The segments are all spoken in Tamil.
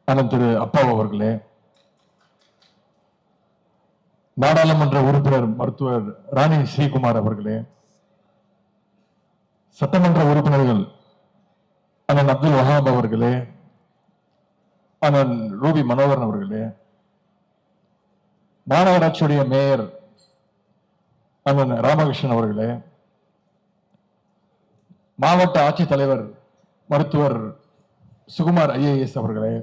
அண்ணன் திரு அப்பாவு அவர்களே, நாடாளுமன்ற உறுப்பினர் மருத்துவர் ராணி ஸ்ரீகுமார் அவர்களே, சட்டமன்ற உறுப்பினர்கள் அண்ணன் அப்துல் வஹாப் அவர்களே, அண்ணன் ரூபி மனோகரன் அவர்களே, மாநகராட்சியுடைய மேயர் அண்ணன் ராமகிருஷ்ணன் அவர்களே, மாவட்ட ஆட்சித்தலைவர் மருத்துவர் சுகுமார் ஐஏஎஸ் அவர்களே,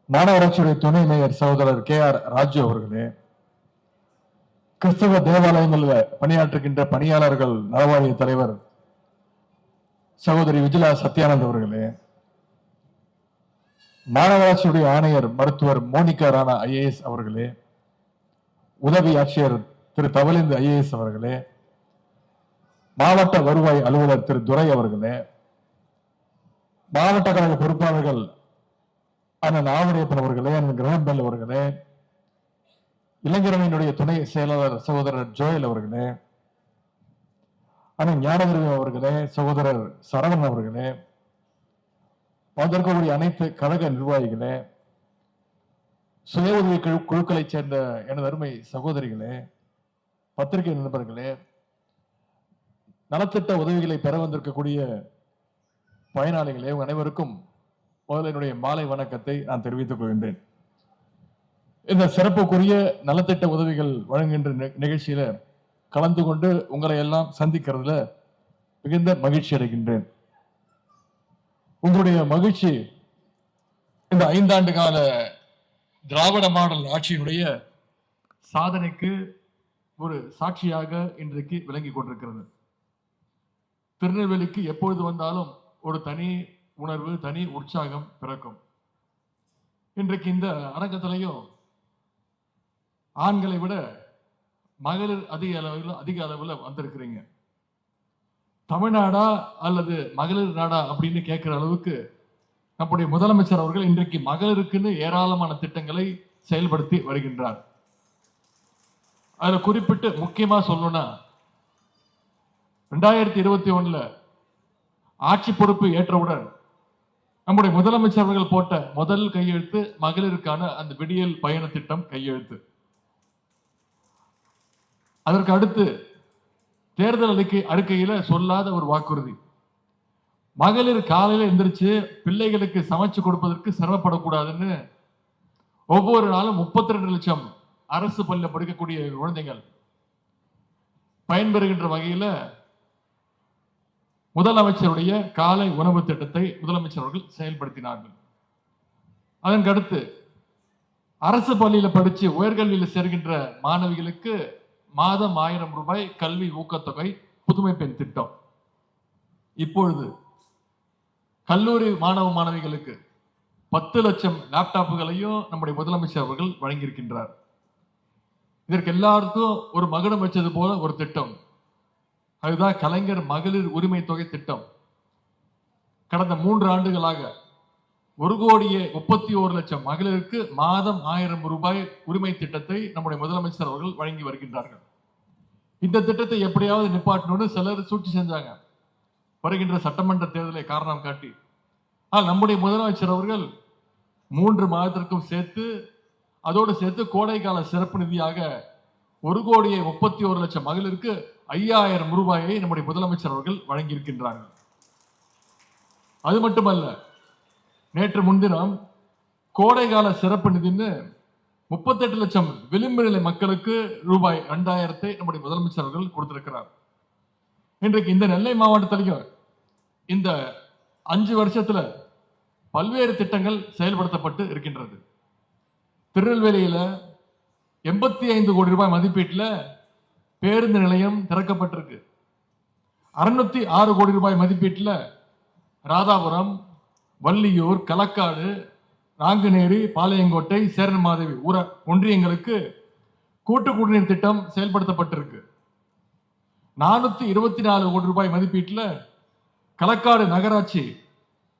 மாநகராட்சியுடைய துணை மேயர் சகோதரர் KR ராஜு அவர்களே, கிறிஸ்தவ தேவாலயங்களில் பணியாற்றுகின்ற பணியாளர்கள் நலவாரிய தலைவர் சகோதரி விஜிலா சத்யானந்த் அவர்களே, மாநகராட்சியுடைய ஆணையர் மருத்துவர் மோனிகா ராணா ஐஏஎஸ் அவர்களே, உதவி ஆட்சியர் திரு தவலிந்து ஐஏஎஸ் அவர்களே, மாவட்ட வருவாய் அலுவலர் திரு துரை அவர்களே, மாவட்ட கழக பொறுப்பாளர்கள் அண்ணன் ஆவணியப்பன் அவர்களே, அண்ணன் கிரகம்பல் அவர்களே, இளைஞரணியினுடைய துணை செயலாளர் சகோதரர் ஜோயல் அவர்களே, அண்ணன் ஞானகிரி அவர்களே, சகோதரர் சரவணன் அவர்களே, வந்திருக்கக்கூடிய அனைத்து கழக நிர்வாகிகளே, சுய உதவி குழுக்களைச் சேர்ந்த எனது அருமை சகோதரிகளே, பத்திரிகை நண்பர்களே, நலத்திட்ட உதவிகளை பெற வந்திருக்கக்கூடிய பயனாளிகளே, உங்கள் அனைவருக்கும் முதல்ல என்னுடைய மாலை வணக்கத்தை நான் தெரிவித்துக் கொள்கின்றேன். இந்த சிறப்புக்குரிய நலத்திட்ட உதவிகள் வழங்குகின்ற நிகழ்ச்சியில கலந்து கொண்டு உங்களை எல்லாம் சந்திக்கிறதுல மிகுந்த மகிழ்ச்சி அடைகின்றேன். உங்களுடைய மகிழ்ச்சி இந்த 5 ஆண்டு கால திராவிட மாடல் ஆட்சியினுடைய சாதனைக்கு ஒரு சாட்சியாக இன்றைக்கு விளங்கி கொண்டிருக்கிறது. திருநெல்வேலிக்கு எப்பொழுது வந்தாலும் ஒரு தனி உணர்வு, தனி உற்சாகம் பிறக்கும். இன்றைக்கு இந்த அரங்கத்திலையும் ஆண்களை விட மகளிர் அதிக அளவில் வந்திருக்கிறீங்க. தமிழ்நாடா அல்லது மகளிர் நாடா அப்படின்னு கேட்கிற அளவுக்கு நம்முடைய முதலமைச்சர் அவர்கள் இன்றைக்கு மகளிருக்குன்னு ஏராளமான திட்டங்களை செயல்படுத்தி வருகின்றார். அதுல குறிப்பிட்டு முக்கியமா சொல்லணும்னா 2021 ஆட்சி பொறுப்பு ஏற்றவுடன் நம்முடைய முதலமைச்சர் அவர்கள் போட்ட முதல் கையெழுத்து மகளிருக்கான அந்த விடியல் பயண திட்டம் கையெழுத்து. அதற்கு அடுத்து தேர்தல் அறிக்கையில சொல்லாத ஒரு வாக்குறுதி, மகளிர் காலையில எந்திரிச்சு பிள்ளைகளுக்கு சமைச்சு கொடுப்பதற்கு சிரமப்படக்கூடாதுன்னு ஒவ்வொரு நாளும் 32 லட்சம் அரசு பள்ளியில் படிக்கக்கூடிய குழந்தைகள் பயன்பெறுகின்ற வகையில முதலமைச்சருடைய காலை உணவு திட்டத்தை முதலமைச்சர் அவர்கள் செயல்படுத்தினார்கள். அதற்கடுத்து அரசு பள்ளியில படிச்சு உயர்கல்வியில் சேர்கின்ற மாணவிகளுக்கு மாதம் 1000 ரூபாய் கல்வி ஊக்கத்தொகை புதுமை பெண் திட்டம். இப்பொழுது கல்லூரி மாணவ மாணவிகளுக்கு 10 லட்சம் லேப்டாப்புகளையும் நம்முடைய முதலமைச்சர் அவர்கள் வழங்கியிருக்கின்றார். இதற்கு எல்லாருக்கும் ஒரு மகுடம் வச்சது போல ஒரு திட்டம், அதுதான் கலைஞர் மகளிர் உரிமை தொகை திட்டம். கடந்த 3 ஆண்டுகளாக 1,31,00,000 மகளிருக்கு மாதம் 1000 ரூபாய் உரிமை திட்டத்தை நம்முடைய முதலமைச்சர் அவர்கள் வழங்கி வருகின்றார்கள். இந்த திட்டத்தை எப்படியாவது நிப்பாட்டணும்னு சிலர் சூழ்ச்சி செஞ்சாங்க, வருகின்ற சட்டமன்ற தேர்தலை காரணம் காட்டி. ஆனால் நம்முடைய முதலமைச்சர் அவர்கள் 3 மாதத்திற்கும் சேர்த்து, அதோடு சேர்த்து கோடைக்கால சிறப்பு நிதியாக 1,31,00,000 மகளிருக்கு 5000 ரூபாயை நம்முடைய முதலமைச்சர் அவர்கள் வழங்கியிருக்கின்றார்கள். அது மட்டுமல்ல, நேற்று முன்தினம் கோடைகால சிறப்பு நிதின்னு 38 லட்சம் விளிம்பு நிலை மக்களுக்கு ரூபாய் 2000 நம்முடைய முதலமைச்சர் அவர்கள் கொடுத்திருக்கிறார். இன்றைக்கு இந்த நெல்லை மாவட்டத்திலையும் இந்த 5 வருஷத்துல பல்வேறு திட்டங்கள் செயல்படுத்தப்பட்டு இருக்கின்றது. திருநெல்வேலியில 85 கோடி ரூபாய் மதிப்பீட்டில் பேருந்து நிலையம் திறக்கப்பட்டிருக்கு. 606 கோடி ரூபாய் மதிப்பீட்டில் ராதாபுரம், வள்ளியூர், களக்காடு, நாங்குநேரி, பாளையங்கோட்டை, சேரன்மாதேவி ஒன்றியங்களுக்கு கூட்டு குடிநீர் திட்டம் செயல்படுத்தப்பட்டிருக்கு. 424 கோடி ரூபாய் மதிப்பீட்டில் களக்காடு நகராட்சி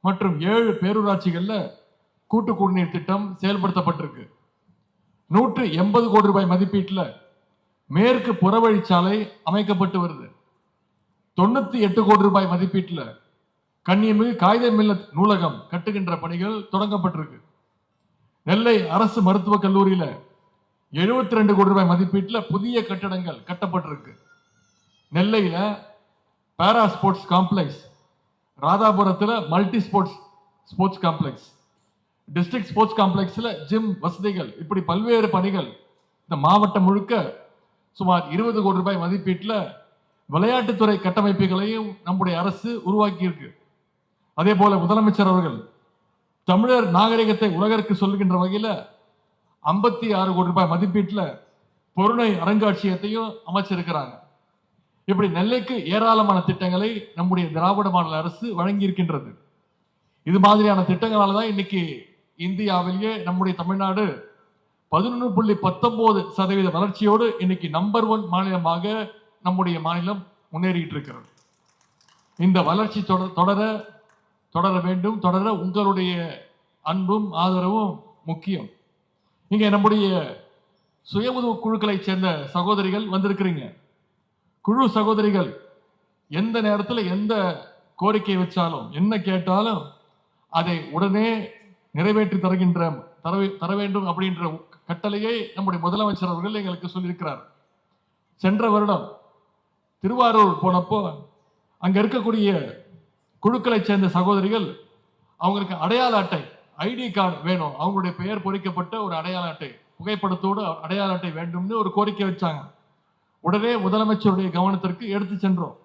மற்றும் 7 பேரூராட்சிகள்ல கூட்டு குடிநீர் திட்டம் செயல்படுத்தப்பட்டிருக்கு. 180 கோடி ரூபாய் மதிப்பீட்டில் மேற்கு புறவழிச்சாலை அமைக்கப்பட்டு வருது. 98 கோடி ரூபாய் மதிப்பீட்டில் கண்ணியமிகு காகித மில்லத் நூலகம் கட்டுகின்ற பணிகள் தொடங்கப்பட்டிருக்கு. நெல்லை அரசு மருத்துவக் கல்லூரியில 72 கோடி ரூபாய் மதிப்பீட்டில் புதிய கட்டடங்கள் கட்டப்பட்டிருக்கு. நெல்லையில பாரா ஸ்போர்ட்ஸ் காம்ப்ளெக்ஸ், ராதாபுரத்தில் multi sports complex, district sports காம்ப்ளெக்ஸ்ல ஜிம் வசதிகள், இப்படி பல்வேறு பணிகள் இந்த மாவட்டம் முழுக்க சுமார் 20 கோடி ரூபாய் மதிப்பீட்டில் விளையாட்டுத்துறை கட்டமைப்புகளையும் நம்முடைய அரசு உருவாக்கி இருக்கு. அதே போல முதலமைச்சர் அவர்கள் தமிழர் நாகரிகத்தை உலகிற்கு சொல்கின்ற வகையில் 56 கோடி ரூபாய் மதிப்பீட்டில் பொருணை அருங்காட்சியகத்தையும் அமைச்சிருக்கிறாங்க. இப்படி நெல்லைக்கு ஏராளமான திட்டங்களை நம்முடைய திராவிட மாடல் அரசு வழங்கி இருக்கின்றது. இது மாதிரியான திட்டங்களால தான் இன்னைக்கு இந்தியாவிலேயே நம்முடைய தமிழ்நாடு 11.19% வளர்ச்சியோடு இன்னைக்கு நம்பர் 1 மாநிலமாக நம்முடைய மாநிலம் முன்னேறிட்டு இருக்கிறது. இந்த வளர்ச்சி தொடர வேண்டும். தொடர உங்களுடைய அன்பும் ஆதரவும் முக்கியம். இங்க நம்முடைய சுய உதவி குழுக்களை சேர்ந்த சகோதரிகள் வந்திருக்கிறீங்க. குழு சகோதரிகள் எந்த நேரத்தில் எந்த கோரிக்கை வச்சாலும் என்ன கேட்டாலும் அதை உடனே நிறைவேற்றி தர வேண்டும் அப்படின்ற கட்டளையை நம்முடைய முதலமைச்சர் அவர்கள் எங்களுக்கு சொல்லியிருக்கிறார். சென்ற வருடம் திருவாரூர் போனப்போ அங்க இருக்கக்கூடிய குழுக்களை சேர்ந்த சகோதரிகள் அவங்களுக்கு அடையாள அட்டை, ஐடி கார்டு வேணும், அவங்களுடைய பெயர் பொறிக்கப்பட்ட ஒரு அடையாள அட்டை, புகைப்படத்தோடு அடையாள அட்டை வேண்டும்னு ஒரு கோரிக்கை வச்சாங்க. உடனே முதலமைச்சருடைய கவனத்திற்கு எடுத்து சென்றோம்.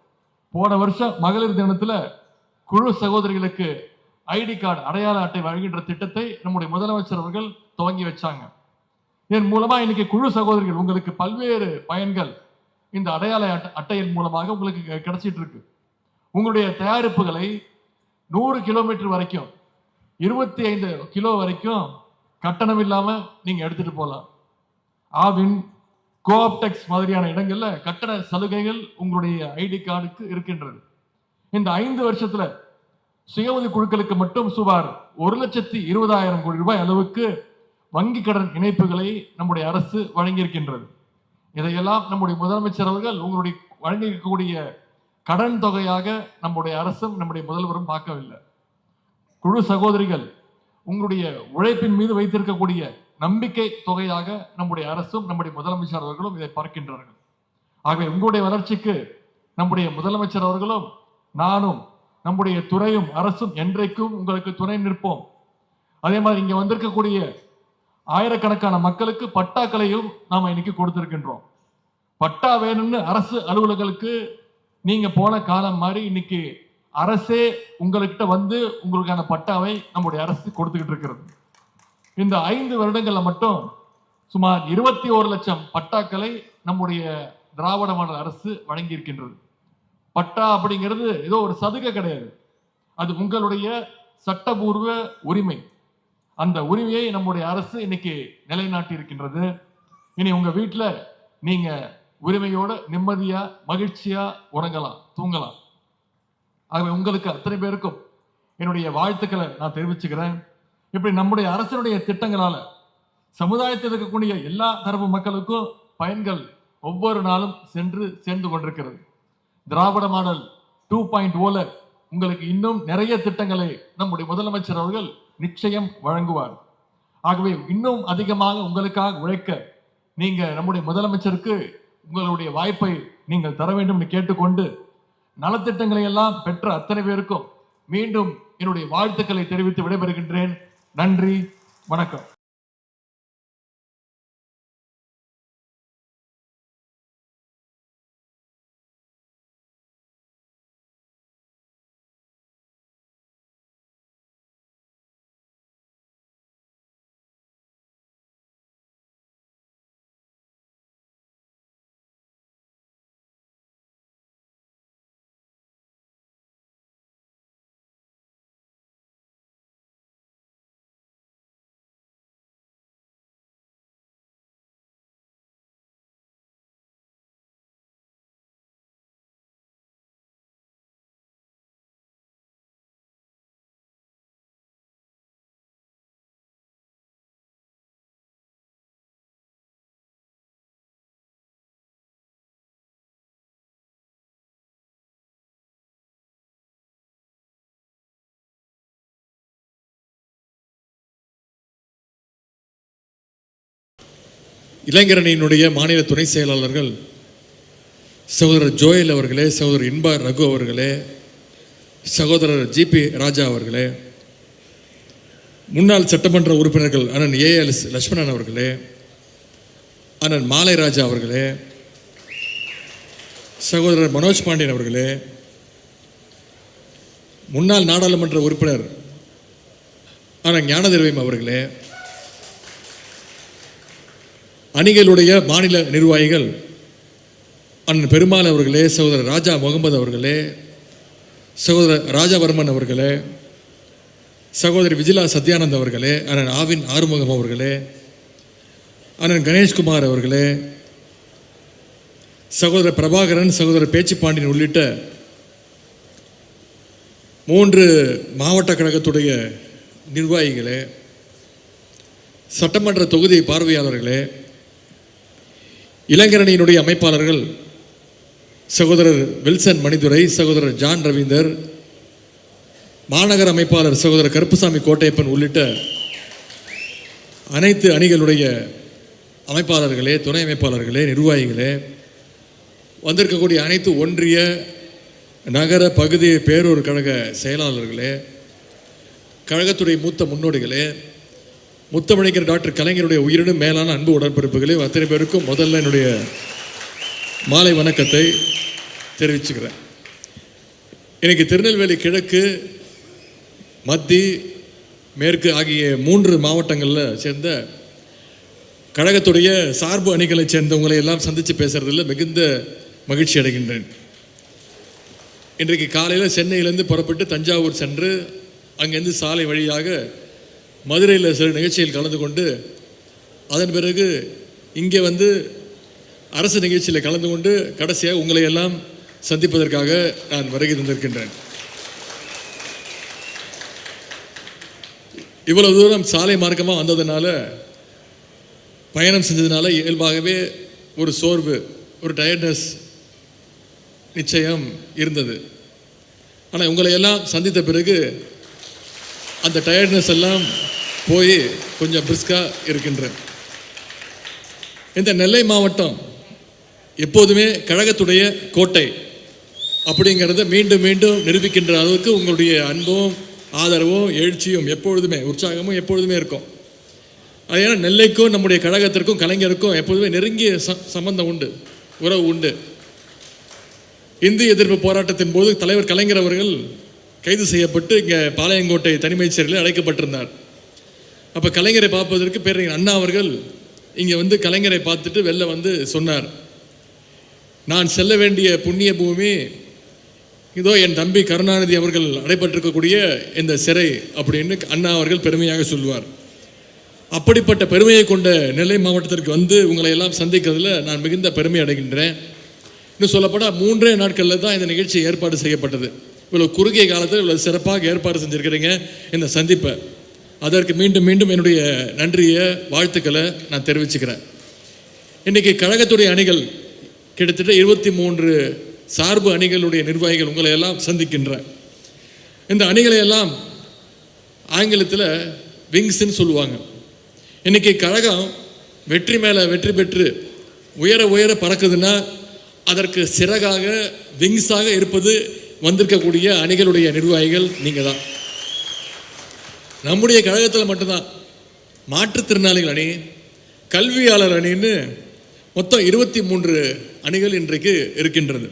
போன வருஷம் மகளிர் தினத்துல குழு சகோதரிகளுக்கு ஐடி கார்டு, அடையாள அட்டை வழங்குகின்ற திட்டத்தை நம்முடைய முதலமைச்சர் அவர்கள் துவங்கி வச்சாங்க. இதன் மூலமா இன்னைக்கு குழு சகோதரிகள் உங்களுக்கு பல்வேறு பயன்கள் இந்த அடையாள அட்டையின் மூலமாக உங்களுக்கு கிடைச்சிட்டு இருக்கு. உங்களுடைய தயாரிப்புகளை 100 கிலோமீட்டர் வரைக்கும் 25 கிலோ வரைக்கும் கட்டணம் இல்லாம நீங்க எடுத்துட்டு போகலாம். ஆவின், கோஆப்டெக்ஸ் மாதிரியான இடங்கள்ல கட்டண சலுகைகள் உங்களுடைய ஐடி கார்டுக்கு இருக்கின்றது. இந்த 5 வருஷத்துல சுய உதவி குழுக்களுக்கு மட்டும் சுமார் 1,20,000 கோடி ரூபாய் அளவுக்கு வங்கி கடன் இணைப்புகளை நம்முடைய அரசு வழங்கியிருக்கின்றது. இதையெல்லாம் நம்முடைய முதலமைச்சர் அவர்கள் உங்களுடைய வழங்கியிருக்கக்கூடிய கடன் தொகையாக நம்முடைய அரசும் நம்முடைய முதல்வரும் பார்க்கவில்லை. குழு சகோதரிகள் உங்களுடைய உழைப்பின் மீது வைத்திருக்கக்கூடிய நம்பிக்கை தொகையாக நம்முடைய அரசும் நம்முடைய முதலமைச்சர் அவர்களும் இதை பார்க்கின்றார்கள். ஆகவே உங்களுடைய வளர்ச்சிக்கு நம்முடைய முதலமைச்சர் அவர்களும் நானும் நம்முடைய துறையும் அரசும் என்றைக்கும் உங்களுக்கு துணை நிற்போம். அதே மாதிரி இங்க வந்திருக்கக்கூடிய ஆயிரக்கணக்கான மக்களுக்கு பட்டாக்களையும் நாம இன்னைக்கு கொடுத்திருக்கின்றோம். பட்டா வேணும்னு அரசு அலுவலர்களுக்கு நீங்க போன காலம் மாதிரி இன்னைக்கு அரசே உங்ககிட்ட வந்து உங்களுக்கான பட்டாவை நம்முடைய அரசு கொடுத்துக்கிட்டு இருக்கிறது. இந்த 5 வருடங்கள்ல மட்டும் சுமார் 21 லட்சம் பட்டாக்களை நம்முடைய திராவிட மாடல் அரசு வழங்கி இருக்கின்றது. பட்டா அப்படிங்கிறது ஏதோ ஒரு சலுகை கிடையாது, அது உங்களுடைய சட்டபூர்வ உரிமை. அந்த உரிமையை நம்முடைய அரசு இன்னைக்கு நிலைநாட்டி இருக்கின்றது. இனி உங்க வீட்டுல நீங்க உரிமையோட நிம்மதியா மகிழ்ச்சியா உறங்கலாம், தூங்கலாம். ஆகவே உங்களுக்கு அத்தனை பேருக்கும் என்னுடைய வாழ்த்துக்களை நான் தெரிவிச்சுக்கிறேன். இப்படி நம்முடைய அரசனுடைய திட்டங்களால சமுதாயத்தில் இருக்கக்கூடிய எல்லா தரப்பு மக்களுக்கும் பயன்கள் ஒவ்வொரு நாளும் சேர்ந்து கொண்டிருக்கிறது. திராவிட மாடல் 2.0ல உங்களுக்கு இன்னும் நிறைய திட்டங்களை நம்முடைய முதலமைச்சர் அவர்கள் நிச்சயம் வழங்குவார். ஆகவே இன்னும் அதிகமாக உங்களுக்காக உழைக்க நீங்க நம்முடைய முதலமைச்சருக்கு உங்களுடைய வாய்ப்பை நீங்கள் தர வேண்டும் என்று கேட்டுக்கொண்டு, நலத்திட்டங்களை எல்லாம் பெற்ற அத்தனை பேருக்கும் மீண்டும் என்னுடைய வாழ்த்துக்களை தெரிவித்து விடைபெறுகின்றேன். நன்றி, வணக்கம். இளைஞரணியினுடைய மாநில துணை செயலாளர்கள் சகோதரர் ஜோயல் அவர்களே, சகோதரர் இன்பா ரகு அவர்களே, சகோதரர் ஜிபி ராஜா அவர்களே, முன்னாள் சட்டமன்ற உறுப்பினர்கள் அண்ணன் ஏஎல் லட்சுமணன் அவர்களே, அண்ணன் மாலை ராஜா அவர்களே, சகோதரர் மனோஜ் பாண்டியன் அவர்களே, முன்னாள் நாடாளுமன்ற உறுப்பினர் அண்ணன் ஞானதிரவியம் அவர்களே, அணிகளுடைய மாநில நிர்வாகிகள் அண்ணன் பெருமாள் அவர்களே, சகோதரர் ராஜா முகமது அவர்களே, சகோதரர் ராஜாவர்மன் அவர்களே, சகோதரி விஜிலா சத்யானந்த் அவர்களே, அண்ணன் ஆவின் ஆறுமுகம் அவர்களே, அண்ணன் கணேஷ்குமார் அவர்களே, சகோதரர் பிரபாகரன், சகோதரர் பேச்சிப்பாண்டியன் உள்ளிட்ட 3 மாவட்ட கழகத்துடைய நிர்வாகிகளே, சட்டமன்ற தொகுதி பார்வையாளர்களே, இளைஞரணியினுடைய அமைப்பாளர்கள் சகோதரர் வில்சன் மணிதுரை, சகோதரர் ஜான் ரவீந்தர், மாநகர அமைப்பாளர் சகோதரர் கருப்புசாமி கோட்டையப்பன் உள்ளிட்ட அனைத்து அணிகளுடைய அமைப்பாளர்களே, துணை அமைப்பாளர்களே, நிர்வாகிகளே, வந்திருக்கக்கூடிய அனைத்து ஒன்றிய நகர பகுதி பேரூர் கழக செயலாளர்களே, கழகத்துடைய மூத்த முன்னோடிகளே, முத்தமிழர் டாக்டர் கலைஞருடைய உயிரினும் மேலான அன்பு உடன்பிறப்புகளே, அத்தனை பேருக்கும் முதல்ல என்னுடைய மாலை வணக்கத்தை தெரிவிச்சுக்கிறேன். இன்னைக்கு திருநெல்வேலி கிழக்கு, மத்தி, மேற்கு ஆகிய 3 மாவட்டங்களில் சேர்ந்த கழகத்துடைய சார்பு அணிகளை சேர்ந்தவங்களை எல்லாம் சந்தித்து பேசுறதில் மிகுந்த மகிழ்ச்சி அடைகின்றேன். இன்றைக்கு காலையில் சென்னையிலேருந்து புறப்பட்டு தஞ்சாவூர் சென்று அங்கேருந்து சாலை வழியாக மதுரையில் சில நிகழ்ச்சியில் கலந்து கொண்டு அதன் பிறகு இங்கே வந்து அரசு நிகழ்ச்சியில் கலந்து கொண்டு கடைசியாக உங்களை எல்லாம் சந்திப்பதற்காக நான் வருகை தந்திருக்கின்றேன். இவ்வளவு தூரம் சாலை மார்க்கமாக வந்ததுனால, பயணம் செஞ்சதுனால இயல்பாகவே ஒரு சோர்வு, ஒரு டயர்ட்னஸ் நிச்சயம் இருந்தது. ஆனால் உங்களை எல்லாம் சந்தித்த பிறகு அந்த டயர்ட்னஸ் எல்லாம் போய் கொஞ்சம் பிரிஸ்காக இருக்கின்றேன். இந்த நெல்லை மாவட்டம் எப்போதுமே கழகத்துடைய கோட்டை அப்படிங்கிறத மீண்டும் மீண்டும் நிரூபிக்கின்ற அளவுக்கு உங்களுடைய அன்பும் ஆதரவும் எழுச்சியும் எப்பொழுதுமே, உற்சாகமும் எப்பொழுதுமே இருக்கும். அது ஏன்னா நெல்லைக்கும் நம்முடைய கழகத்திற்கும் கலைஞருக்கும் எப்போதுமே நெருங்கிய சம்பந்தம் உண்டு, உறவு உண்டு. இந்திய எதிர்ப்பு போராட்டத்தின் போது தலைவர் கலைஞர் அவர்கள் கைது செய்யப்பட்டு இங்கே பாளையங்கோட்டை தனிமைச் சிறையில் அடைக்கப்பட்டிருந்தார். அப்போ கலைஞரை பார்ப்பதற்கு பேரறிஞர் அண்ணா அவர்கள் இங்கே வந்து கலைஞரை பார்த்துட்டு வெளில வந்து சொன்னார், நான் செல்ல வேண்டிய புண்ணிய பூமி இதோ என் தம்பி கருணாநிதி அவர்கள் அடைபட்டிருக்கக்கூடிய இந்த சிறை அப்படின்னு அண்ணா அவர்கள் பெருமையாக சொல்வார். அப்படிப்பட்ட பெருமையை கொண்ட நெல்லை மாவட்டத்திற்கு வந்து உங்களை எல்லாம் சந்திக்கிறதுல நான் மிகுந்த பெருமை அடைகின்றேன். இன்னும் சொல்லப்போனால் 3 நாட்களில் தான் இந்த நிகழ்ச்சி ஏற்பாடு செய்யப்பட்டது. இவ்வளோ குறுகிய காலத்தில் இவ்வளோ சிறப்பாக ஏற்பாடு செஞ்சுருக்கிறீங்க இந்த சந்திப்பை. அதற்கு மீண்டும் மீண்டும் என்னுடைய நன்றியை, வாழ்த்துக்களை நான் தெரிவிச்சுக்கிறேன். இன்றைக்கி கழகத்துடைய அணிகள் கிட்டத்தட்ட 23 சார்பு அணிகளுடைய நிர்வாகிகள் உங்களை எல்லாம் சந்திக்கின்றேன். இந்த அணிகளை எல்லாம் ஆங்கிலத்தில் விங்ஸ்ன்னு சொல்லுவாங்க. இன்றைக்கி கழகம் வெற்றி மேலே வெற்றி பெற்று உயர உயர பறக்குதுன்னா அதற்கு சிறகாக, விங்ஸாக இருப்பது வந்திருக்கக்கூடிய அணிகளுடைய நிர்வாகிகள் நீங்கள் தான். நம்முடைய கழகத்தில் மட்டும்தான் மாற்றுத்திறனாளிகள் அணி, கல்வியாளர் அணின்னு மொத்தம் 23 அணிகள் இன்றைக்கு இருக்கின்றது.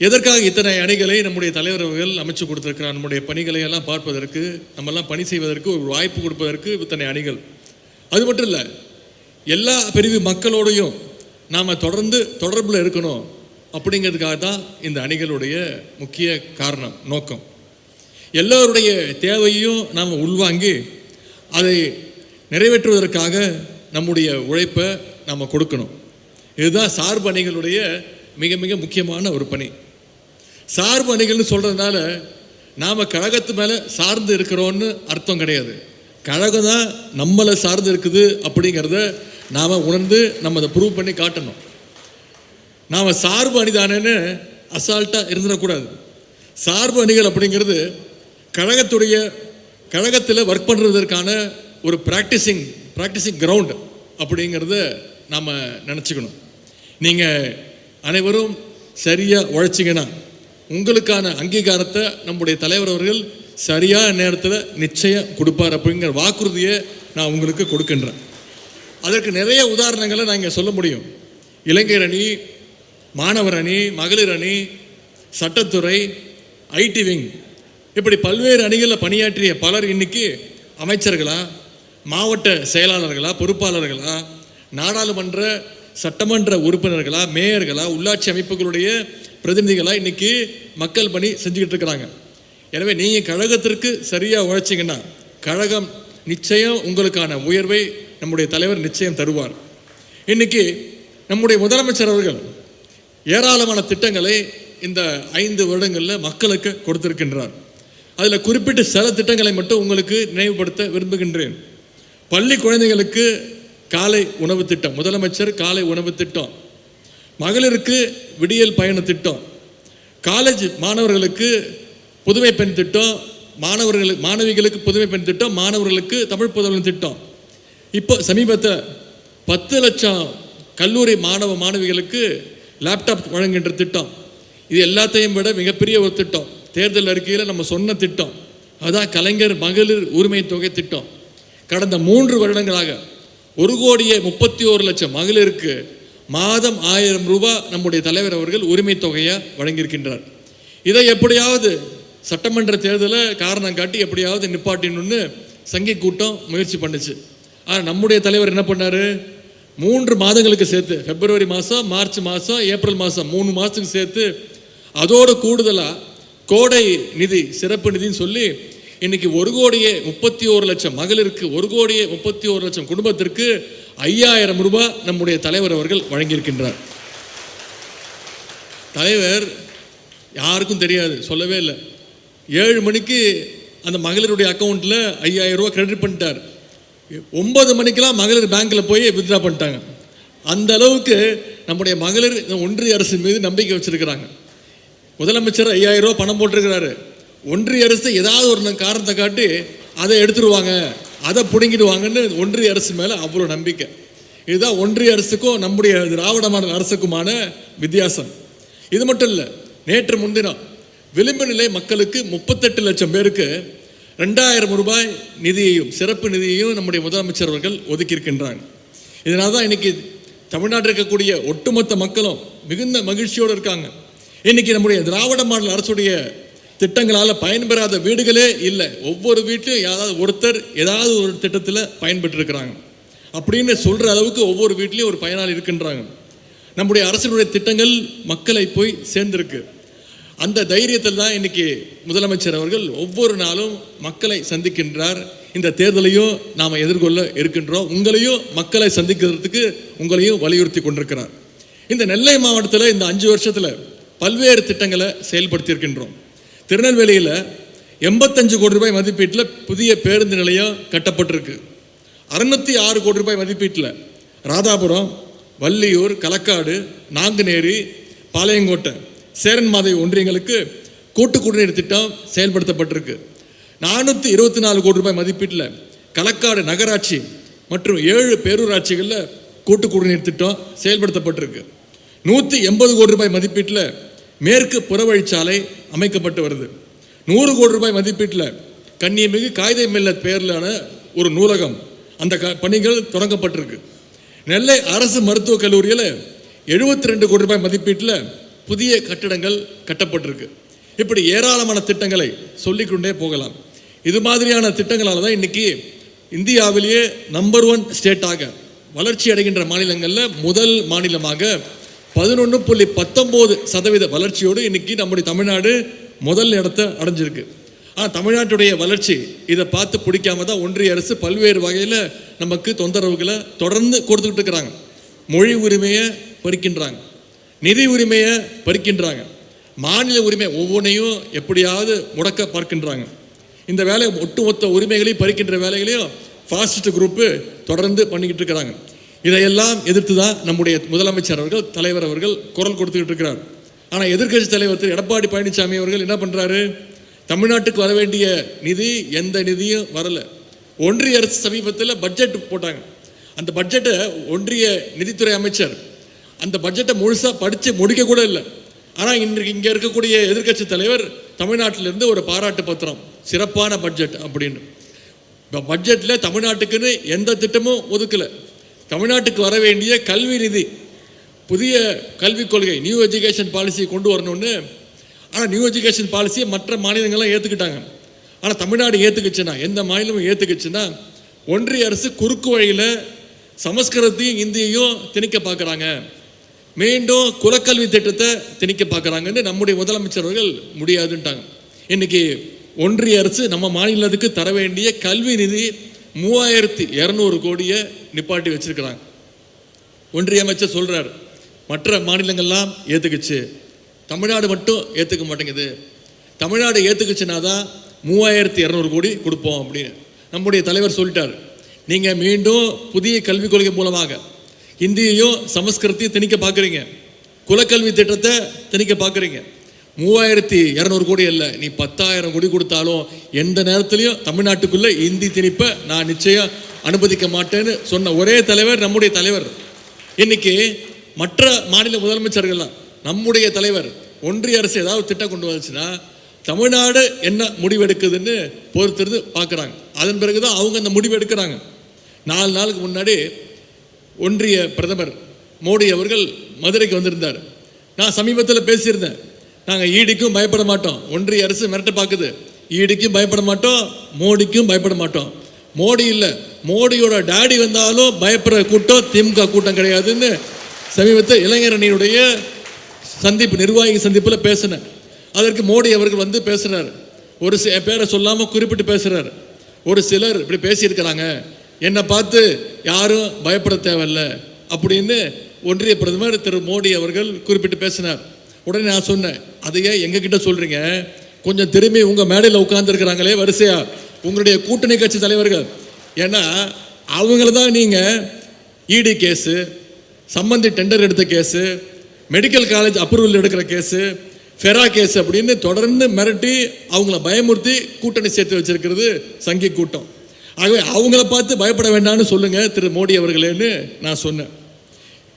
எதற்காக இத்தனை அணிகளை நம்முடைய தலைவர் அவர்கள் அமைச்சு கொடுத்திருக்கிறார்? நம்முடைய பணிகளை எல்லாம் பார்ப்பதற்கு, நம்மெல்லாம் பணி செய்வதற்கு ஒரு வாய்ப்பு கொடுப்பதற்கு இத்தனை அணிகள். அது மட்டும் இல்லை, எல்லா பிரிவு மக்களோடையும் நாம் தொடர்ந்து தொடர்பில் இருக்கணும் அப்படிங்கிறதுக்காக தான் இந்த அணிகளுடைய முக்கிய காரணம், நோக்கம். எல்லோருடைய தேவையும் நாம் உள்வாங்கி அதை நிறைவேற்றுவதற்காக நம்முடைய உழைப்பை நாம் கொடுக்கணும். இதுதான் சார்பு அணிகளுடைய மிக மிக முக்கியமான ஒரு பணி. சார்பு அணிகள்னு சொல்கிறதுனால நாம் கழகத்து மேலே சார்ந்து இருக்கிறோன்னு அர்த்தம் கிடையாது. கழகம் தான் நம்மளை சார்ந்து இருக்குது அப்படிங்கிறத நாம் உணர்ந்து நம்ம அதை ப்ரூவ் பண்ணி காட்டணும். நாம் சார்பு அணிதானேன்னு அசால்ட்டாக இருந்துடக்கூடாது. சார்பு அணிகள் அப்படிங்கிறது கழகத்தில் ஒர்க் பண்ணுறதற்கான ஒரு ப்ராக்டிசிங் கிரவுண்ட் அப்படிங்கிறத நாம் நினச்சிக்கணும். நீங்கள் அனைவரும் சரியாக உழைச்சிங்கன்னா உங்களுக்கான அங்கீகாரத்தை நம்முடைய தலைவர் அவர்கள் சரியான நேரத்தில் நிச்சயம் கொடுப்பார் அப்படிங்கிற வாக்குறுதியை நான் உங்களுக்கு கொடுக்கின்றேன். அதற்கு நிறைய உதாரணங்களை நான் இங்கே சொல்ல முடியும். இளைஞர் அணி, மாணவர் அணி, மகளிர் அணி, சட்டத்துறை, ஐடி விங், இப்படி பல்வேறு அணிகளில் பணியாற்றிய பலர் இன்னைக்கு அமைச்சர்களா, மாவட்ட செயலாளர்களா, பொறுப்பாளர்களா, நாடாளுமன்ற சட்டமன்ற உறுப்பினர்களா, மேயர்களா, உள்ளாட்சி அமைப்புகளுடைய பிரதிநிதிகளா இன்னைக்கு மக்கள் பணி செஞ்சுக்கிட்டு இருக்கிறாங்க. எனவே நீங்கள் கழகத்திற்கு சரியாக உழைச்சிங்கன்னா கழகம் நிச்சயம் உங்களுக்கான உயர்வை நம்முடைய தலைவர் நிச்சயம் தருவார். இன்னைக்கு நம்முடைய முதலமைச்சர் அவர்கள் ஏராளமான திட்டங்களை இந்த 5 வருடங்களில் மக்களுக்கு கொடுத்திருக்கின்றார். அதில் குறிப்பிட்ட சில திட்டங்களை மட்டும் உங்களுக்கு நினைவுபடுத்த விரும்புகின்றேன். பள்ளி குழந்தைகளுக்கு காலை உணவு திட்டம், முதலமைச்சர் காலை உணவு திட்டம், மகளிருக்கு விடியல் பயண திட்டம், காலேஜ் மாணவர்களுக்கு புதுமை பெண் திட்டம், மாணவிகளுக்கு புதுமை பெண் திட்டம், மாணவர்களுக்கு தமிழ் புதல்வன் திட்டம். இப்போ சமீபத்தில் 10 லட்சம் கல்லூரி மாணவிகளுக்கு லேப்டாப் வழங்குகின்ற திட்டம். இது எல்லாத்தையும் விட மிகப்பெரிய ஒரு திட்டம், தேர்தல் அறிக்கையில் நம்ம சொன்ன திட்டம், அதான் கலைஞர் மகளிர் உரிமை தொகை திட்டம். கடந்த 3 வருடங்களாக 1,31,00,000 மகளிருக்கு மாதம் 1000 ரூபாய் நம்முடைய தலைவர் அவர்கள் உரிமை தொகையை வழங்கியிருக்கின்றார். இதை எப்படியாவது சட்டமன்ற தேர்தலை காரணம் காட்டி எப்படியாவது நிப்பாட்டின்னு சங்கி கூட்டம் முயற்சி பண்ணுச்சு. ஆனால் நம்முடைய தலைவர் என்ன பண்ணார், 3 மாதங்களுக்கு சேர்த்து, பிப்ரவரி மாதம், மார்ச் மாதம், ஏப்ரல் மாதம், 3 மாதத்துக்கு சேர்த்து அதோடு கூடுதலாக கோடை நிதி, சிறப்பு நிதின்னு சொல்லி இன்னைக்கு 1,31,00,000 மகளிருக்கு, 1,31,00,000 குடும்பத்திற்கு 5,000 ரூபாய் நம்முடைய தலைவர் அவர்கள் வழங்கியிருக்கின்றார். தலைவர் யாருக்கும் தெரியாது, சொல்லவே இல்லை. 7 மணிக்கு அந்த மகளிருடைய அக்கௌண்ட்டில் 5,000 ரூபாய் கிரெடிட் பண்ணிட்டார். 9 மணிக்கெல்லாம் மகளிர் பேங்க்கில் போய் வித்ட்ரா பண்ணிட்டாங்க. அந்த அளவுக்கு நம்முடைய மகளிர் ஒன்றிய அரசு மீது நம்பிக்கை வச்சிருக்கிறாங்க. முதலமைச்சர் 5,000 ரூபாய் பணம் போட்டிருக்கிறாரு. ஒன்றிய அரசு ஏதாவது ஒரு காரணத்தை காட்டி அதை எடுத்துருவாங்க, அதை பிடுங்கிடுவாங்கன்னு ஒன்றிய அரசு மேலே அவ்வளோ நம்பிக்கை. இதுதான் ஒன்றிய அரசுக்கும் நம்முடைய திராவிட மாடல் அரசுக்குமான வித்தியாசம். இது மட்டும் இல்லை, நேற்று முன்தினம் விளிம்பு நிலை மக்களுக்கு 38 லட்சம் பேருக்கு 2,000 ரூபாய் நிதியையும் சிறப்பு நிதியையும் நம்முடைய முதலமைச்சர் அவர்கள் ஒதுக்கியிருக்கின்றாங்க. இதனால தான் இன்னைக்கு தமிழ்நாட்டில் இருக்கக்கூடிய ஒட்டுமொத்த மக்களும் மிகுந்த மகிழ்ச்சியோடு இருக்காங்க. இன்னைக்கு நம்முடைய திராவிட மாடல் அரசுடைய திட்டங்களால் பயன்பெறாத வீடுகளே இல்லை. ஒவ்வொரு வீட்லையும் ஏதாவது ஒருத்தர் ஏதாவது ஒரு திட்டத்தில் பயன்பெற்றிருக்கிறாங்க அப்படின்னு சொல்கிற அளவுக்கு ஒவ்வொரு வீட்லேயும் ஒரு பயனாளி இருக்கின்றாங்க. நம்முடைய அரசினுடைய திட்டங்கள் மக்களை போய் சேர்ந்திருக்கு. அந்த தைரியத்தில் தான் இன்னைக்கு முதலமைச்சர் அவர்கள் ஒவ்வொரு நாளும் மக்களை சந்திக்கின்றார். இந்த தேர்தலையும் நாம் எதிர்கொள்ள இருக்கின்றோம். உங்களையும் மக்களை சந்திக்கிறதுக்கு உங்களையும் வலியுறுத்தி கொண்டிருக்கிறார். இந்த நெல்லை மாவட்டத்தில் இந்த 5 வருஷத்தில் பல்வேறு திட்டங்களை செயல்படுத்தி இருக்கின்றோம். திருநெல்வேலியில் 85 கோடி ரூபாய் மதிப்பீட்டில் புதிய பேருந்து நிலையம் கட்டப்பட்டிருக்கு. 606 கோடி ரூபாய் மதிப்பீட்டில் ராதாபுரம், வள்ளியூர், களக்காடு, நாங்குநேரி, பாளையங்கோட்டை, சேரன்மாதை ஒன்றியங்களுக்கு கூட்டு குடிநீர் திட்டம் செயல்படுத்தப்பட்டிருக்கு. 424 கோடி ரூபாய் மதிப்பீட்டில் களக்காடு நகராட்சி மற்றும் 7 பேரூராட்சிகளில் கூட்டு குடிநீர் திட்டம் செயல்படுத்தப்பட்டிருக்கு. 180 கோடி ரூபாய் மதிப்பீட்டில் மேற்கு புறவழிச்சாலை அமைக்கப்பட்டு வருது. 100 கோடி ரூபாய் மதிப்பீட்டில் கன்னியமிகு காயிதே மில்லத் பெயரிலான ஒரு நூலகம், அந்த பணிகள் தொடங்கப்பட்டிருக்கு. நெல்லை அரசு மருத்துவக் கல்லூரியில் 72 கோடி ரூபாய் மதிப்பீட்டில் புதிய கட்டிடங்கள் கட்டப்பட்டிருக்கு. இப்படி ஏராளமான திட்டங்களை சொல்லிக்கொண்டே போகலாம். இது மாதிரியான திட்டங்களால் தான் இன்னைக்கு இந்தியாவிலேயே நம்பர் 1 ஸ்டேட்டாக வளர்ச்சி அடைகின்ற மாநிலங்களில் முதல் மாநிலமாக 11.19% வளர்ச்சியோடு இன்னைக்கு நம்முடைய தமிழ்நாடு முதல் இடத்தை அடைஞ்சிருக்கு. ஆனால் தமிழ்நாட்டுடைய வளர்ச்சி இதை பார்த்து பிடிக்காம தான் ஒன்றிய அரசு பல்வேறு வகையில் நமக்கு தொந்தரவுகளை தொடர்ந்து கொடுத்துக்கிட்டு இருக்கிறாங்க. மொழி உரிமையை பறிக்கின்றாங்க, நிதி உரிமையை பறிக்கின்றாங்க, மாநில உரிமை ஒவ்வொன்றையும் எப்படியாவது முடக்க பார்க்கின்றாங்க. இந்த வேலை ஒட்டுமொத்த உரிமைகளையும் பறிக்கின்ற வேலைகளையும் ஃபாசிஸ்ட் குரூப்பு தொடர்ந்து பண்ணிக்கிட்டு இருக்கிறாங்க. இதையெல்லாம் எதிர்த்து தான் நம்முடைய முதலமைச்சர் அவர்கள், தலைவர் அவர்கள் குரல் கொடுத்துக்கிட்டு இருக்கிறார். ஆனால் எதிர்க்கட்சி தலைவர் திரு எடப்பாடி பழனிசாமி அவர்கள் என்ன பண்ணுறாரு, தமிழ்நாட்டுக்கு வர வேண்டிய நிதி எந்த நிதியும் வரலை. ஒன்றிய அரசு சமீபத்தில் பட்ஜெட் போட்டாங்க. அந்த பட்ஜெட்டை ஒன்றிய நிதித்துறை அமைச்சர் அந்த பட்ஜெட்டை முழுசாக படித்து முடிக்க கூட இல்லை. ஆனால் இன்றைக்கு இங்கே இருக்கக்கூடிய எதிர்க்கட்சி தலைவர் தமிழ்நாட்டிலிருந்து ஒரு பாராட்டு பத்திரம், சிறப்பான பட்ஜெட் அப்படின்னு. இப்போ பட்ஜெட்டில் தமிழ்நாட்டுக்குன்னு எந்த திட்டமும் ஒதுக்கலை. தமிழ்நாட்டுக்கு வர வேண்டிய கல்வி நிதி, புதிய கல்விக் கொள்கை, நியூ எஜுகேஷன் பாலிசி கொண்டு வரணும்னு. ஆனால் நியூ எஜுகேஷன் பாலிசியை மற்ற மாநிலங்கள்லாம் ஏற்றுக்கிட்டாங்க. ஆனால் தமிழ்நாடு ஏற்றுக்குச்சுன்னா, எந்த மாநிலமும் ஏற்றுக்குச்சுன்னா, ஒன்றிய அரசு குறுக்கு வழியில் சமஸ்கிருதத்தையும் இந்தியையும் திணிக்க பார்க்குறாங்க, மீண்டும் குலக்கல்வி திட்டத்தை திணிக்க பார்க்குறாங்கன்னு நம்முடைய முதலமைச்சர் அவர்கள் முடியாதுன்ட்டாங்க. இன்னைக்கு ஒன்றிய அரசு நம்ம மாநிலத்துக்கு தர வேண்டிய கல்வி நிதி 3200 கோடியை நிப்பாட்டி வச்சிருக்கிறாங்க. ஒன்றிய அமைச்சர் சொல்றார், மற்ற மாநிலங்கள்லாம் ஏற்றுக்குச்சு, தமிழ்நாடு மட்டும் ஏற்றுக்க மாட்டேங்குது. தமிழ்நாடு ஏற்றுக்குச்சுன்னா தான் 3200 கோடி கொடுப்போம் அப்படின்னு நம்முடைய தலைவர் சொல்லிட்டார். நீங்கள் மீண்டும் புதிய கல்விக் கொள்கை மூலமாக இந்தியையும் சமஸ்கிருதத்தையும் திணிக்க பார்க்குறீங்க, குலக்கல்வி திட்டத்தை திணிக்க பார்க்குறீங்க. 3200 கோடி இல்லை, நீ 10,000 கோடி கொடுத்தாலும் எந்த நேரத்துலையும் தமிழ்நாட்டுக்குள்ளே இந்தி திணிப்பை நான் நிச்சயம் அனுமதிக்க மாட்டேன்னு சொன்ன ஒரே தலைவர் நம்முடைய தலைவர். இன்னைக்கு மற்ற மாநில முதலமைச்சர்கள்லாம் நம்முடைய தலைவர் ஒன்றிய அரசு ஏதாவது திட்டம் கொண்டு வந்துச்சுன்னா தமிழ்நாடு என்ன முடிவு எடுக்குதுன்னு பொறுத்திருந்து பார்க்குறாங்க. அதன் பிறகு தான் அவங்க அந்த முடிவு எடுக்கிறாங்க. 4 நாளுக்கு முன்னாடி ஒன்றிய பிரதமர் மோடி அவர்கள் மதுரைக்கு வந்திருந்தார். நான் சமீபத்தில் பேசியிருந்தேன், நாங்கள் ஈடிக்கும் பயப்பட மாட்டோம், ஒன்றிய அரசு மிரட்ட பார்க்குது, ஈடிக்கும் பயப்பட மாட்டோம், மோடிக்கும் பயப்பட மாட்டோம். மோடி இல்லை, மோடியோட டாடி வந்தாலும் பயப்படுற கூட்டம் திமுக கூட்டம் கிடையாதுன்னு சமீபத்தில் இளைஞர் அணியினுடைய சந்திப்பு, நிர்வாகி சந்திப்பில் பேசினேன். அதற்கு மோடி அவர்கள் வந்து பேசுகிறார், ஒரு பேரை சொல்லாமல் குறிப்பிட்டு பேசுகிறார். ஒரு சிலர் இப்படி பேசியிருக்கிறாங்க, என்னை பார்த்து யாரும் பயப்பட தேவையில்லை அப்படின்னு ஒன்றிய பிரதமர் திரு மோடி அவர்கள் குறிப்பிட்டு பேசினார். உடனே நான் சொன்னேன், அதையே எங்ககிட்ட சொல்கிறீங்க, கொஞ்சம் திரும்பி உங்கள் மேடையில் உட்கார்ந்துருக்கிறாங்களே வரிசையா உங்களுடைய கூட்டணி கட்சி தலைவர்கள், ஏன்னா அவங்கள தான் நீங்கள் இடி கேஸு, சம்பந்தி டெண்டர் எடுத்த கேஸு, மெடிக்கல் காலேஜ் அப்ரூவல் எடுக்கிற கேஸு, ஃபெரா கேஸ் அப்படின்னு தொடர்ந்து மிரட்டி அவங்கள பயமுறுத்தி கூட்டணி சேர்த்து வச்சிருக்கிறது சங்கி கூட்டம். ஆகவே அவங்கள பார்த்து பயப்பட வேண்டாம்னு சொல்லுங்க திரு மோடி அவர்களேன்னு நான் சொன்னேன்.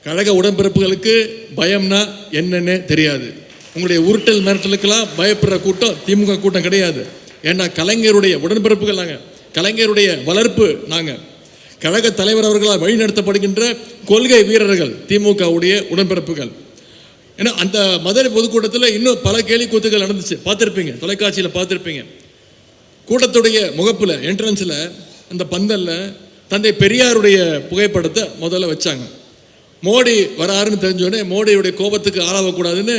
கழக உடன்பிறப்புகளுக்கு பயம்னா என்னன்னே தெரியாது. உங்களுடைய உருட்டல் மிரட்டலுக்கெல்லாம் பயப்படுற கூட்டம் திமுக கூட்டம் கிடையாது. ஏன்னா கலைஞருடைய உடன்பிறப்புகள் நாங்கள், கலைஞருடைய வளர்ப்பு நாங்கள், கழக தலைவர் அவர்களால் வழிநடத்தப்படுகின்ற கொள்கை வீரர்கள் திமுகவுடைய உடன்பிறப்புகள். ஏன்னா அந்த மதுரை பொதுக்கூட்டத்தில் இன்னும் பல கேலி கூத்துகள் நடந்துச்சு, பார்த்துருப்பீங்க, தொலைக்காட்சியில் பார்த்துருப்பீங்க. கூட்டத்துடைய முகப்பில் என்ட்ரன்ஸில் அந்த பந்தலில் தந்தை பெரியாருடைய புகைப்படத்தை முதல்ல வச்சாங்க. மோடி வராருன்னு தெரிஞ்சோடனே மோடியுடைய கோபத்துக்கு ஆளாகக்கூடாதுன்னு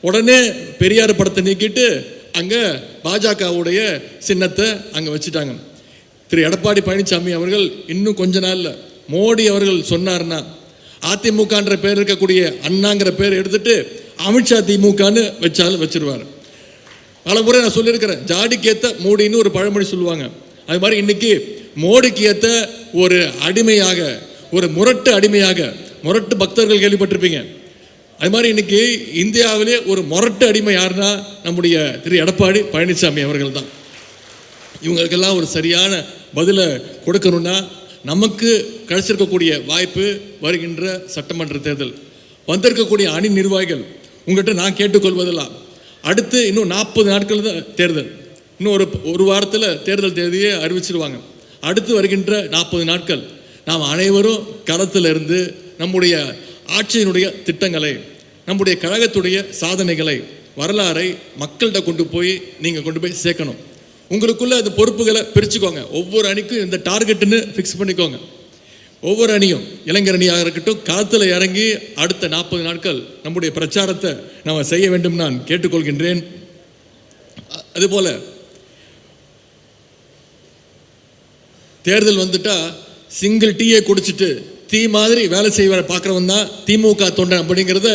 உடனே பெரியார் படத்தை நீக்கிட்டு அங்கே பாஜகவுடைய சின்னத்தை அங்கே வச்சுட்டாங்க. திரு எடப்பாடி பழனிசாமி அவர்கள் இன்னும் கொஞ்ச நாளில் மோடி அவர்கள் சொன்னார்னா அதிமுகன்ற பேர் இருக்கக்கூடிய அண்ணாங்கிற பேர் எடுத்துட்டு அமித்ஷா திமுகன்னு வச்சாலும் வச்சிருவார். பல முறை நான் சொல்லியிருக்கிறேன், ஜாடிக்கு ஏற்ற மோடின்னு ஒரு பழமொழி சொல்லுவாங்க. அது மாதிரி இன்னைக்கு மோடிக்கு ஏற்ற ஒரு அடிமையாக, ஒரு முரட்டு அடிமையாக, முரட்டு பக்தர்கள் கேள்விப்பட்டிருப்பீங்க. அது மாதிரி இன்னைக்கு இந்தியாவிலே ஒரு முரட்டு அடிமை யாருன்னா நம்முடைய திரு எடப்பாடி பழனிசாமி அவர்கள் தான். இவங்களுக்கெல்லாம் ஒரு சரியான பதிலை கொடுக்கணும்னா நமக்கு கிடைச்சிருக்கக்கூடிய வாய்ப்பு வருகின்ற சட்டமன்ற தேர்தல். வந்திருக்கக்கூடிய அணி நிர்வாகிகள் உங்கள்கிட்ட நான் கேட்டுக்கொள்வதெல்லாம், அடுத்து இன்னும் 40 நாட்கள் தான் தேர்தல், இன்னும் ஒரு வாரத்தில் தேர்தல் தேதியை அறிவிச்சிருவாங்க. அடுத்து வருகின்ற 40 நாட்கள் நாம் அனைவரும் களத்தில் இருந்து நம்முடைய ஆட்சியினுடைய திட்டங்களை, நம்முடைய கழகத்துடைய சாதனைகளை, வரலாறை மக்கள்கிட்ட கொண்டு போய் சேர்க்கணும். உங்களுக்குள்ள அந்த பொறுப்புகளை பிரிச்சுக்கோங்க. ஒவ்வொரு அணிக்கும் இந்த டார்கெட்டுன்னு ஃபிக்ஸ் பண்ணிக்கோங்க. ஒவ்வொரு அணியும், இளைஞர் அணியாக இருக்கட்டும், களத்தில் இறங்கி அடுத்த 40 நாட்கள் நம்முடைய பிரச்சாரத்தை நாம் செய்ய வேண்டும் நான் கேட்டுக்கொள்கின்றேன். அதுபோல தேர்தல் வந்துட்டா சிங்கிள் டீயை குடிச்சிட்டு தீ மாதிரி வேலை செய்வ பார்க்குறவன் தான் திமுக தொண்டன் அப்படிங்கிறத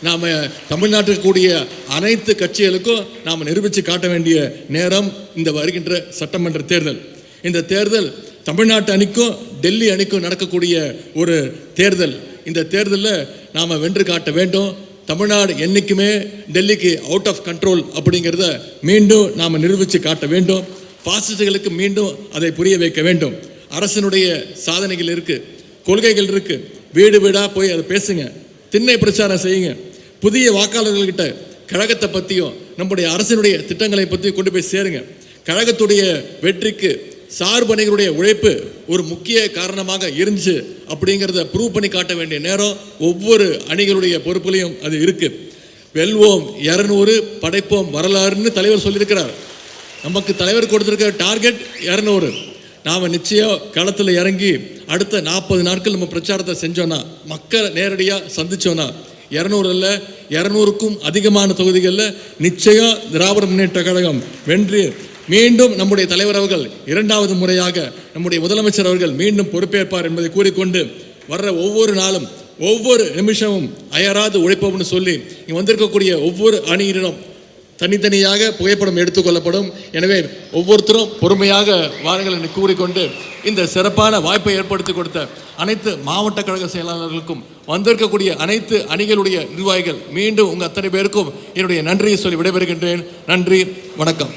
நாம் தமிழ்நாட்டில் கூடிய அனைத்து கட்சிகளுக்கும் நாம் நிரூபித்து காட்ட வேண்டிய நேரம் இந்த வருகின்ற சட்டமன்ற தேர்தல். இந்த தேர்தல் தமிழ்நாட்டு அணிக்கும் டெல்லி அணிக்கும் நடக்கக்கூடிய ஒரு தேர்தல். இந்த தேர்தலில் நாம் வென்று காட்ட வேண்டும். தமிழ்நாடு என்றைக்குமே டெல்லிக்கு அவுட் ஆஃப் கண்ட்ரோல் அப்படிங்கிறத மீண்டும் நாம் நிரூபித்து காட்ட வேண்டும். பாசிஸ்டுகளுக்கு மீண்டும் அதை புரிய வைக்க வேண்டும். அரசனுடைய சாதனைகள் இருக்குது, கொள்கைகள் இருக்கு. வீடு வீடா போய் அதை பேசுங்க, திண்ணை பிரச்சாரம் செய்யுங்க. புதிய வாக்காளர்கள்கிட்ட கழகத்தை பற்றியும் நம்முடைய அரசினுடைய திட்டங்களை பற்றியும் கொண்டு போய் சேருங்க. கழகத்துடைய வெற்றிக்கு சார்பு அணிகளுடைய உழைப்பு ஒரு முக்கிய காரணமாக இருந்துச்சு அப்படிங்கிறத ப்ரூவ் பண்ணி காட்ட வேண்டிய நேரம் ஒவ்வொரு அணிகளுடைய பொறுப்புலையும் அது இருக்கு. வெல்வோம் 200, படைப்போம் வரலாறுன்னு தலைவர் சொல்லியிருக்கிறார். நமக்கு தலைவர் கொடுத்துருக்க டார்கெட் 200. நாம் நிச்சயம் களத்தில் இறங்கி அடுத்த 40 நாட்கள் நம்ம பிரச்சாரத்தை செஞ்சோன்னா, மக்களை நேரடியாக சந்திச்சோன்னா 200 அல்ல 200க்கும் அதிகமான தொகுதிகளில் நிச்சயம் திராவிட முன்னேற்ற கழகம் வென்று மீண்டும் நம்முடைய தலைவர் அவர்கள் 2வது முறையாக நம்முடைய முதலமைச்சர் அவர்கள் மீண்டும் பொறுப்பேற்பார் என்பதை கூறிக்கொண்டு, வர்ற ஒவ்வொரு நாளும் ஒவ்வொரு நிமிஷமும் அயராது உழைப்போம்னு சொல்லி இங்கே வந்திருக்கக்கூடிய ஒவ்வொரு அணியினரும் தனித்தனியாக புகைப்படம் எடுத்துக்கொள்ளப்படும். எனவே ஒவ்வொருத்தரும் பொறுமையாக வாருங்கள் என்று கூறிக்கொண்டு, இந்த சிறப்பான வாய்ப்பை ஏற்படுத்தி கொடுத்த அனைத்து மாவட்ட கழக செயலாளர்களுக்கும் வந்திருக்கக்கூடிய அனைத்து அணிகளுடைய நிர்வாகிகள் மீண்டும் உங்கள் அத்தனை பேருக்கும் என்னுடைய நன்றியை சொல்லி விடைபெறுகின்றேன். நன்றி, வணக்கம்.